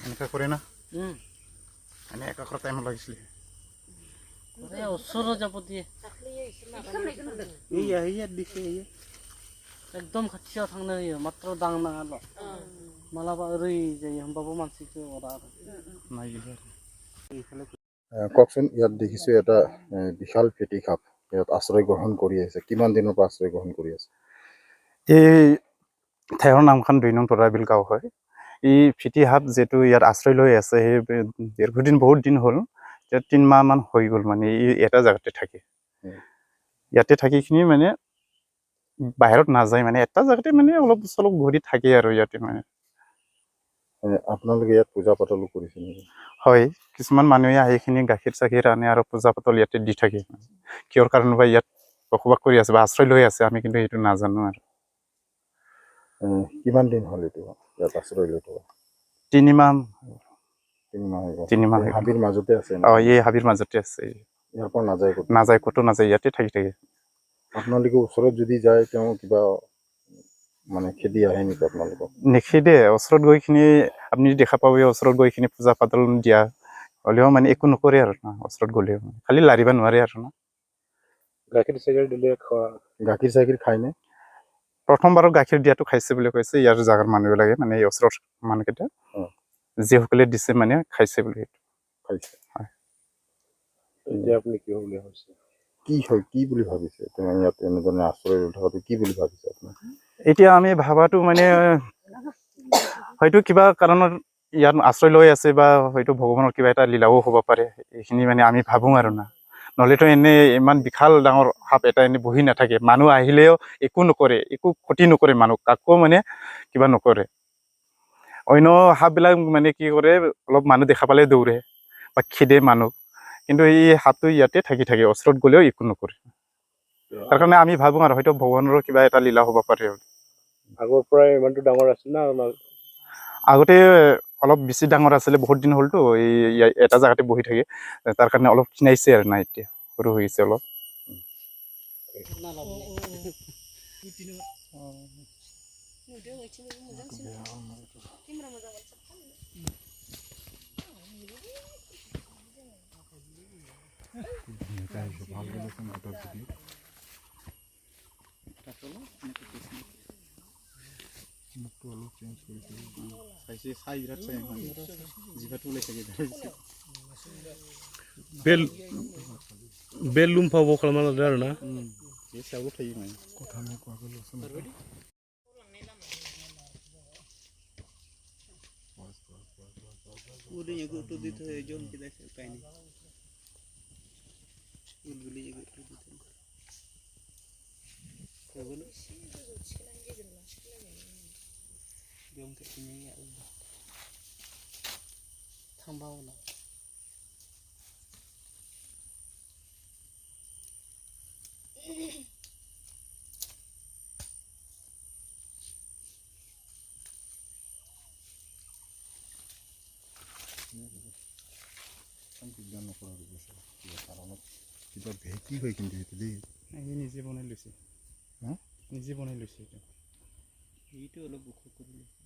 এনেকা কৰে না এনে একাগ্ৰ টাইম লাগিছিলে ওচৰ যাব দিয়ে ইয়াত দিছে एकदम खाथियाव थांनो होयो मात्र दांनाङाल' मालाबा ओरै जायो होमबाबो मानसिखौ अरा आरो কওকচোন ইয়াত দেখিছোঁ এটা বিশাল ফেটি সাপ ইয়াত আশ্ৰয় গ্ৰহণ কৰি আছে কিমান দিনৰ পৰা আশ্ৰয় গ্ৰহণ কৰি আছে এই ঠাইৰ নামখন 2 নং তৰাবিল গাঁও হয় এই ফেটি সাপ যিটো ইয়াত আশ্ৰয় লৈ আছে সেই দীৰ্ঘদিন বহুত দিন হ'ল 3 মাহ মান হৈ গ'ল মানে এটা জায়গাতে থাকে ইয়াতে থাকিখিনি মানে বাহিৰত নাযায় মানে এটা জায়গাতে মানে অলপ চলপ ঘূৰি থাকে আৰু ইয়াতে মানে আপোনালোকে ইয়াত পূজা পাতলো কৰিছে নেকি হয় কিছুমান মানুহে আহিখিনি গাখীৰ চাখীৰ আনে আৰু পূজা পাতল ইয়াতে দি থাকে কিয়ৰ কাৰণে বা ইয়াত বসবাস কৰি আছে বা আশ্ৰয় লৈ আছে আমি কিন্তু এইটো নাজানো আৰু কিমান দিন হ'ল এইটো ইয়াত আশ্ৰয় লৈ থকা 3 মাহ 3 মাহ হাবিৰ মাজতে আছে এই হাবিৰ মাজতে আছে ইয়াৰ পৰা নাযায় ক'তো নাযায় ইয়াতে থাকি থাকে আপোনালোকে ওচৰত যদি যায় তেওঁ কিবা মানে খেদি আহে নেকি আপোনালোকক নেখেদে ওচৰত গৈখিনি আপুনি দেখা পাব ওচৰত গৈখিনি পূজা পাতল দিয়া হ'লেও মানে একো নকৰে আৰু না ওচৰত গ'লেও খালি লাৰিব নোৱাৰে আৰু না গাখীৰ চাখীৰ খায়নে প্ৰথমবাৰৰ গাখীৰ দিয়াটো খাইছে বুলি কৈছে ইয়াৰ জাগাৰ মানুহবিলাকে মানে এই ওচৰত মানুহকেইটা যিসকলে দিছে মানে খাইছে বুলি খাইছে হয় এতিয়া আপুনি কি বুলি ভাবিছে কি বুলি ভাবিছে তেওঁ ইয়াত এনেধৰণে আশ্ৰয় লৈ থকাটো কি বুলি ভাবিছে আপুনি এতিয়া আমি ভাবাটো মানে হয়তো কিবা কাৰণত ইয়াত আশ্ৰয় লৈ আছে বা হয়তো ভগৱানৰ কিবা এটা লীলাও হ'ব পাৰে এইখিনি মানে আমি ভাবোঁ আৰু না নহ'লেতো এনে ইমান বিশাল ডাঙৰ সাপ এটা এনে বহি নাথাকে মানুহ আহিলেও একো নকৰে একো ক্ষতি নকৰে মানুহ কাকো মানে কিবা নকৰে অন্য সাপবিলাক মানে কি কৰে অলপ মানুহ দেখা পালে দৌৰে বা খেদে মানুহ কিন্তু এই সাপটো ইয়াতে থাকে ওচৰত গ'লেও একো নকৰে তাৰ কাৰণে আমি ভাবোঁ আৰু হয়তো ভগৱানৰো কিবা এটা লীলা হ'ব পাৰে আগৰ পৰাই ইমানটো ডাঙৰ আছিল না আগতে অলপ বেছি ডাঙৰ আছিলে বহুত দিন হ'লতো এই এটা জাগাতে বহি থাকে তাৰ কাৰণে অলপ ক্ষীণাইছে আৰু না এতিয়া সৰু হৈ গৈছে অলপ মুখটো অলপ চেঞ্জ কৰিছে চাই বিৰাট চাই জিভাটো ওলাই থাকে বেল লুম্ফাব খালামালে আৰু না এই চাউলো থাকি মানে কথা নোকোৱাকৈ লৈছোঁ थांबाव ना কিবা ভেটি হয় কিন্তু সেইটো দেই নিজে বনাই লৈছে নিজে বনাই লৈছে এইটো এইটো অলপ ওখ কৰি লৈছে